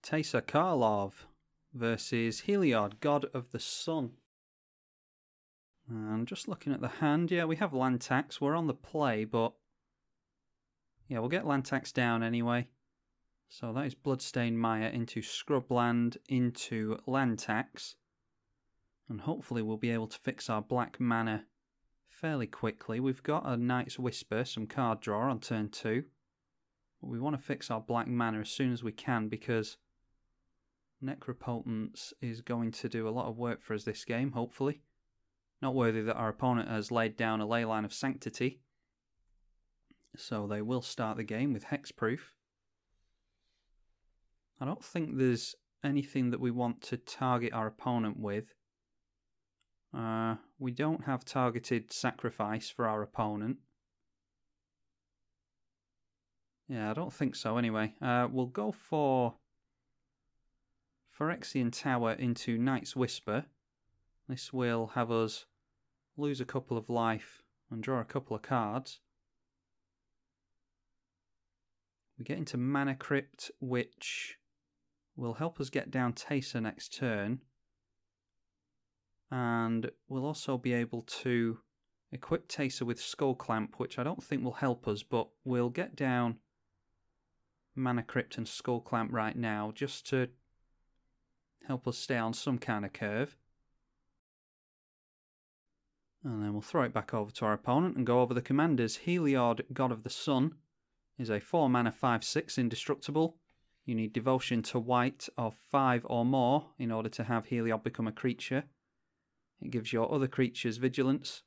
Teysa Karlov versus Heliod, God of the Sun. I'm just looking at the hand. Yeah, we have land tax. We're on the play, but yeah, we'll get land tax down anyway. So that is Bloodstained Mire into Scrubland into land tax. And hopefully we'll be able to fix our black mana fairly quickly. We've got a Knight's Whisper, some card draw on turn 2. But we want to fix our black mana as soon as we can because Necropotence is going to do a lot of work for us this game, hopefully. Not worthy that our opponent has laid down a Leyline of Sanctity. So they will start the game with Hexproof. I don't think there's anything that we want to target our opponent with. We don't have targeted sacrifice for our opponent. Yeah, I don't think so anyway. We'll go for Phyrexian Tower into Knight's Whisper. This will have us lose a couple of life and draw a couple of cards. We get into Mana Crypt, which will help us get down Teysa next turn. And we'll also be able to equip Teysa with Skull Clamp, which I don't think will help us, but we'll get down Mana Crypt and Skull Clamp right now, just to help us stay on some kind of curve. And then we'll throw it back over to our opponent and go over the commanders. Heliod, God of the Sun, is a 4 mana 5/6 indestructible. You need devotion to white of 5 or more in order to have Heliod become a creature. It gives your other creatures vigilance.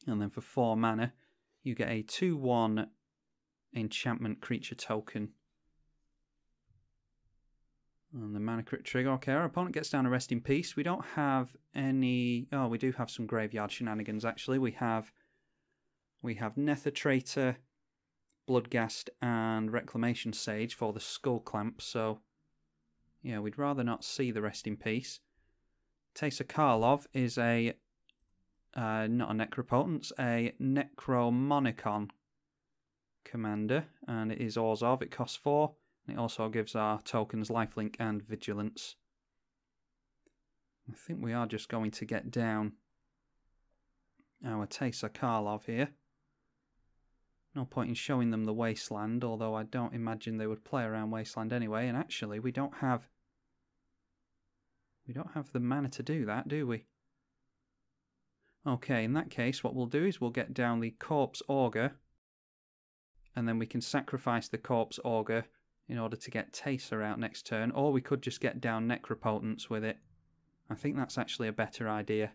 And then for 4 mana, you get a 2/1 enchantment creature token. And the Mana Crypt trigger. Okay, our opponent gets down a Rest in Peace. We don't have any... Oh, we do have some graveyard shenanigans, actually. We have Nether Traitor, Bloodghast, and Reclamation Sage for the Skull Clamp. So, yeah, we'd rather not see the Rest in Peace. Teysa Karlov is a... not a Necropotence, a Necromonicon commander. And it is Orzhov. It costs 4. It also gives our tokens lifelink and vigilance. I think we are just going to get down our Teysa Karlov here. No point in showing them the Wasteland, although I don't imagine they would play around Wasteland anyway. And actually, we don't have the mana to do that, do we? Okay, in that case, what we'll do is we'll get down the Corpse Augur, and then we can sacrifice the Corpse Augur in order to get Teysa out next turn, or we could just get down Necropotence with it. I think that's actually a better idea.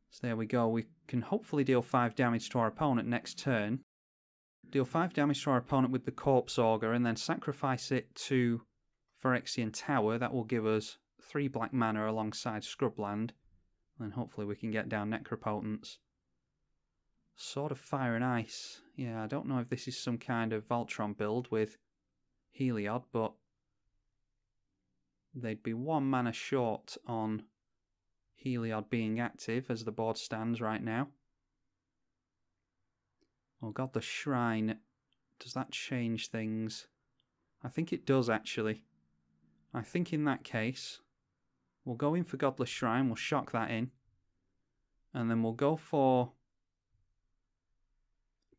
So there we go. We can hopefully deal 5 damage to our opponent next turn. Deal 5 damage to our opponent with the Corpse Augur, and then sacrifice it to Phyrexian Tower. That will give us 3 black mana alongside Scrubland. And hopefully we can get down Necropotence. Sword of Fire and Ice. Yeah, I don't know if this is some kind of Voltron build with Heliod, but they'd be 1 mana short on Heliod being active as the board stands right now. Oh god, the Shrine. Does that change things? I think it does, actually. I think in that case, we'll go in for Godless Shrine. We'll shock that in. And then we'll go for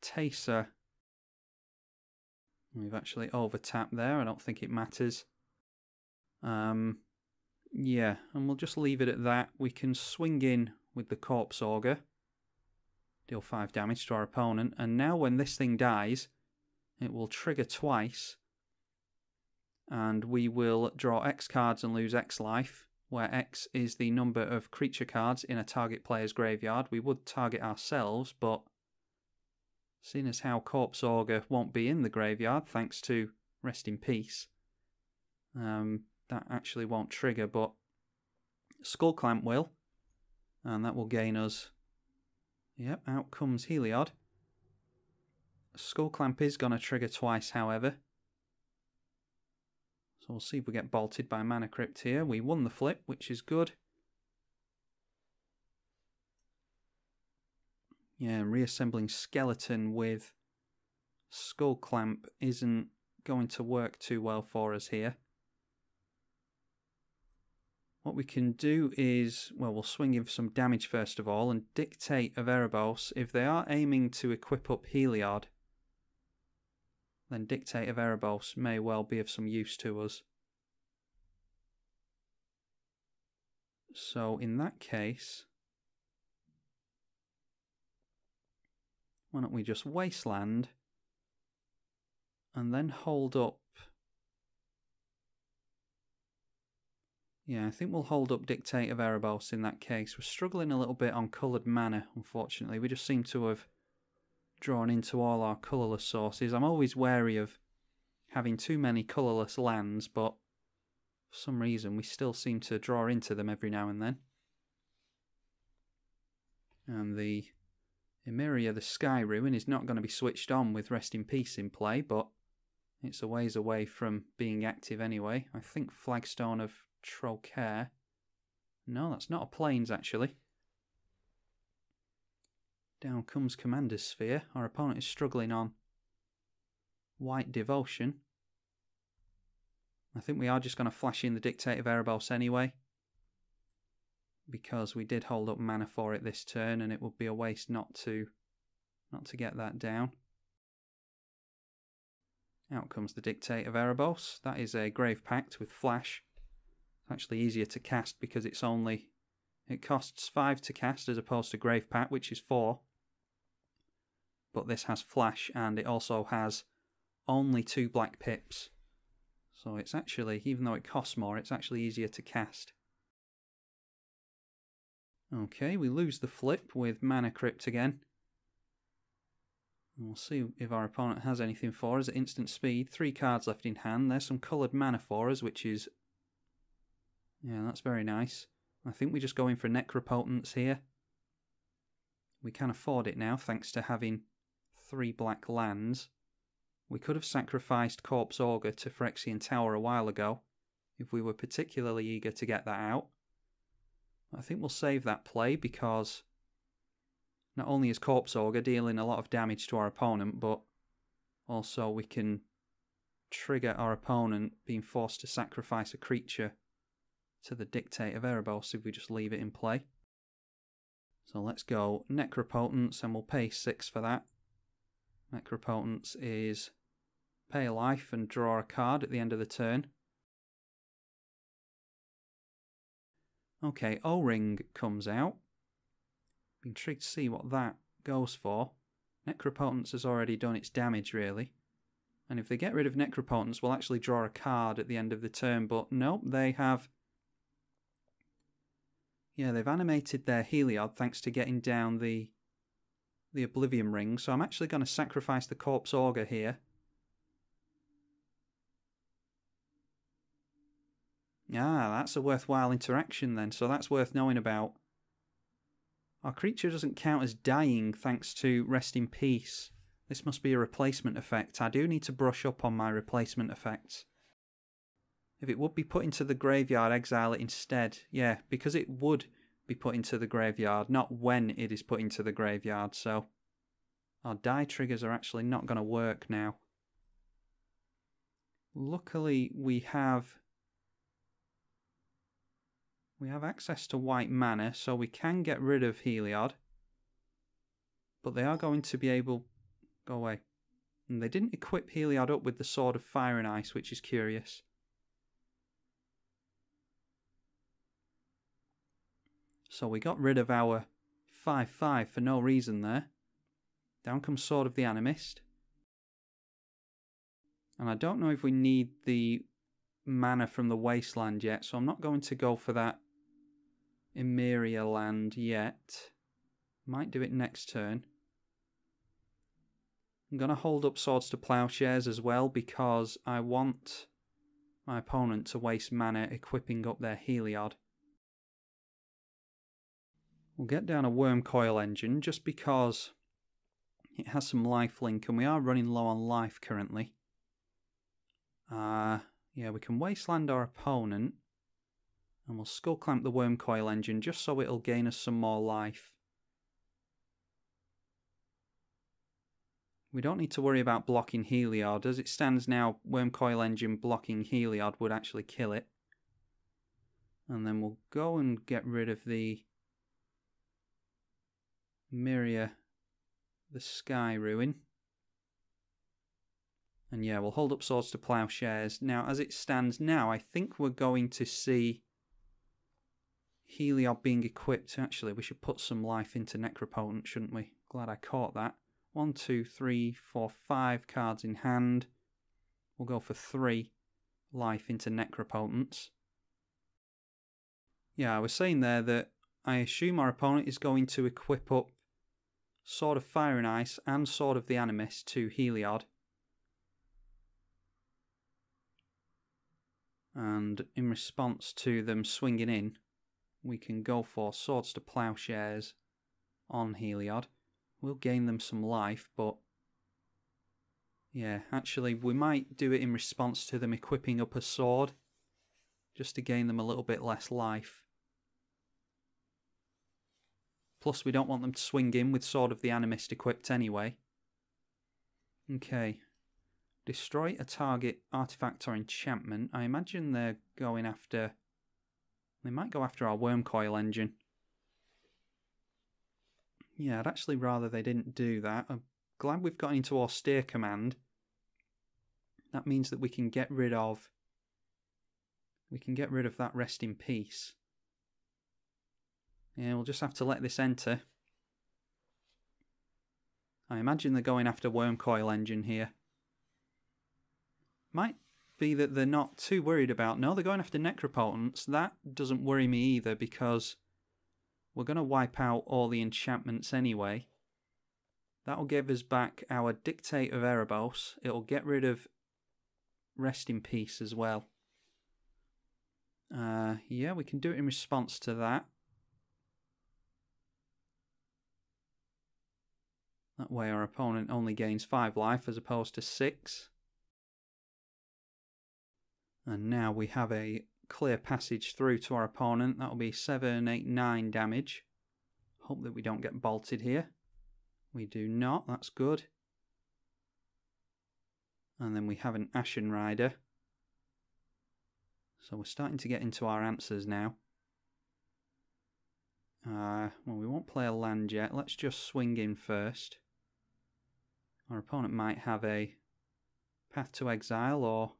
Teysa. We've actually over-tapped there. I don't think it matters. Yeah, and we'll just leave it at that. We can swing in with the Corpse Augur. Deal 5 damage to our opponent. And now when this thing dies, it will trigger twice. And we will draw X cards and lose X life, where X is the number of creature cards in a target player's graveyard. We would target ourselves, but seeing as how Corpse Augur won't be in the graveyard, thanks to Rest in Peace, that actually won't trigger, but Skull Clamp will, and that will gain us... Yep, out comes Heliod. Skull Clamp is going to trigger twice, however. So we'll see if we get bolted by Mana Crypt here. We won the flip, which is good. Yeah, reassembling Skeleton with Skull Clamp isn't going to work too well for us here. What we can do is, well, we'll swing in for some damage first of all and dictate of Erebos. If they are aiming to equip up Heliod, then Dictate of Erebos may well be of some use to us. So in that case, why don't we just Wasteland and then hold up. Yeah, I think we'll hold up Dictate of Erebos in that case. We're struggling a little bit on coloured mana, unfortunately. We just seem to have drawn into all our colourless sources. I'm always wary of having too many colourless lands, but for some reason we still seem to draw into them every now and then. And the Emeria, the Sky Ruin, is not going to be switched on with Rest in Peace in play, but it's a ways away from being active anyway. I think Flagstone of Trocaire. No, that's not a Plains actually. Down comes Commander's Sphere. Our opponent is struggling on White Devotion. I think we are just going to flash in the Dictate of Erebos anyway, because we did hold up mana for it this turn, and it would be a waste not to get that down. Out comes the Dictate of Erebos. That is a Grave Pact with Flash. It's actually easier to cast because it costs 5 to cast as opposed to Grave Pact, which is 4. But this has Flash, and it also has only 2 black pips. So it's actually, even though it costs more, it's actually easier to cast. Okay, we lose the flip with Mana Crypt again. We'll see if our opponent has anything for us at instant speed. 3 cards left in hand. There's some coloured mana for us, which is... yeah, that's very nice. I think we just go in for Necropotence here. We can afford it now, thanks to having 3 black lands. We could have sacrificed Corpse Augur to Phyrexian Tower a while ago, if we were particularly eager to get that out. I think we'll save that play because not only is Corpse Augur dealing a lot of damage to our opponent, but also we can trigger our opponent being forced to sacrifice a creature to the Dictate of Erebos if we just leave it in play. So let's go Necropotence, and we'll pay 6 for that. Necropotence is pay a life and draw a card at the end of the turn. Okay, O-Ring comes out. Be intrigued to see what that goes for. Necropotence has already done its damage, really. And if they get rid of Necropotence, we'll actually draw a card at the end of the turn. But nope, they have... yeah, they've animated their Heliod thanks to getting down the Oblivion Ring. So I'm actually going to sacrifice the Corpse Augur here. Ah, that's a worthwhile interaction then, so that's worth knowing about. Our creature doesn't count as dying thanks to Rest in Peace. This must be a replacement effect. I do need to brush up on my replacement effects. If it would be put into the graveyard, exile it instead. Yeah, because it would be put into the graveyard, not when it is put into the graveyard, so our die triggers are actually not going to work now. Luckily, we have access to white mana, so we can get rid of Heliod. But they are going to be able... go away. And they didn't equip Heliod up with the Sword of Fire and Ice, which is curious. So we got rid of our 5/5 for no reason there. Down comes Sword of the Animist. And I don't know if we need the mana from the Wasteland yet, so I'm not going to go for that Emeria land yet. Might do it next turn. I'm going to hold up Swords to Plowshares as well because I want my opponent to waste mana equipping up their Heliod. We'll get down a Worm Coil Engine just because it has some lifelink and we are running low on life currently. Yeah, we can Wasteland our opponent and we'll Skull Clamp the Worm Coil Engine just so it'll gain us some more life. We don't need to worry about blocking Heliod. As it stands now, Wormcoil Engine blocking Heliod would actually kill it. And then we'll go and get rid of the Mirror, the Sky Ruin. And yeah, we'll hold up Swords to Plowshares. Now, as it stands now, I think we're going to see Heliod being equipped. Actually, we should put some life into Necropotent, shouldn't we? Glad I caught that. 1, 2, 3, 4, 5 cards in hand. We'll go for 3 life into Necropotents. Yeah, I was saying there that I assume our opponent is going to equip up Sword of Fire and Ice and Sword of the Animist to Heliod. And in response to them swinging in, we can go for Swords to Plowshares on Heliod. We'll gain them some life, but yeah, actually we might do it in response to them equipping up a sword, just to gain them a little bit less life. Plus we don't want them to swing in with Sword of the Animist equipped anyway. Okay. Destroy a target artifact or enchantment. I imagine they're going after... They might go after our Wormcoil Engine. Yeah, I'd actually rather they didn't do that. I'm glad we've got into Austere Command. That means that we can get rid of... We can get rid of that Rest in Peace. Yeah, we'll just have to let this enter. I imagine they're going after Wormcoil Engine here. Might be that they're not too worried about... No, they're going after Necropotents. That doesn't worry me either, because we're going to wipe out all the enchantments anyway. That'll give us back our Dictate of Erebos. It'll get rid of Rest in Peace as well. Yeah, we can do it in response to that. That way our opponent only gains 5 life as opposed to 6. And now we have a clear passage through to our opponent. That'll be 7, 8, 9 damage. Hope that we don't get bolted here. We do not, that's good. And then we have an Ashen Rider. So we're starting to get into our answers now. Well, we won't play a land yet. Let's just swing in first. Our opponent might have a Path to Exile or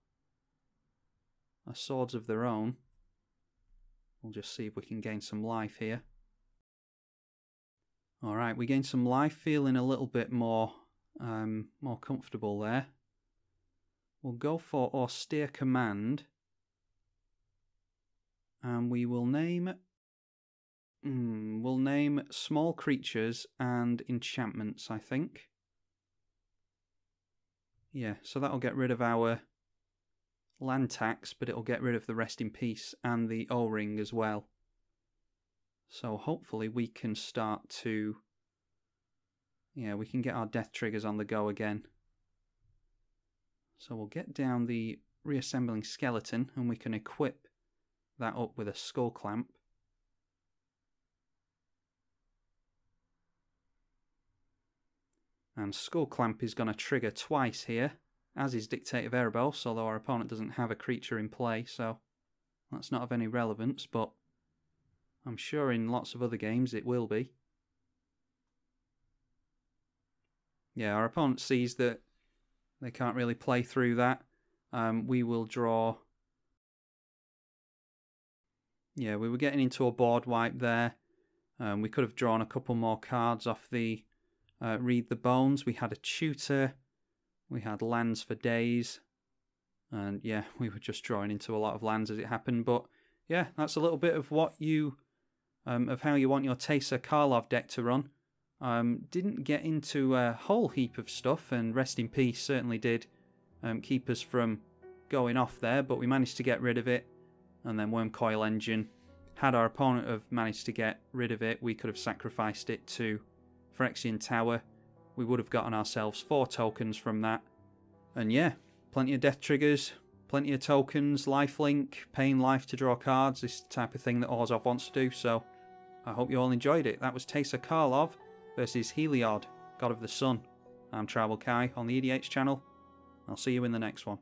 a Swords of their own. We'll just see if we can gain some life here. Alright, we gained some life, feeling a little bit more comfortable there. We'll go for Austere Command. And we will name... we'll name small creatures and enchantments, I think. Yeah, so that'll get rid of our land tax, but it'll get rid of the Rest in Peace and the O-Ring as well. So hopefully we can start to... Yeah, we can get our death triggers on the go again. So we'll get down the Reassembling Skeleton and we can equip that up with a Skull Clamp. And Skull Clamp is going to trigger twice here, as is Dictate of Erebos, although our opponent doesn't have a creature in play, so that's not of any relevance, but I'm sure in lots of other games it will be. Yeah, our opponent sees that they can't really play through that. We will draw... Yeah, we were getting into a board wipe there. We could have drawn a couple more cards off the Read the Bones. We had a tutor. We had lands for days. And yeah, we were just drawing into a lot of lands as it happened. But yeah, that's a little bit of what you... of how you want your Teysa Karlov deck to run. Didn't get into a whole heap of stuff, and Rest in Peace certainly did keep us from going off there, but we managed to get rid of it. And then Wormcoil Engine, had our opponent have managed to get rid of it, we could have sacrificed it to Phyrexian Tower. We would have gotten ourselves 4 tokens from that. And yeah, plenty of death triggers, plenty of tokens, lifelink, paying life to draw cards. This is the type of thing that Orzhov wants to do, so I hope you all enjoyed it. That was Teysa Karlov versus Heliod, God of the Sun. I'm Tribalkai on the EDH channel. I'll see you in the next one.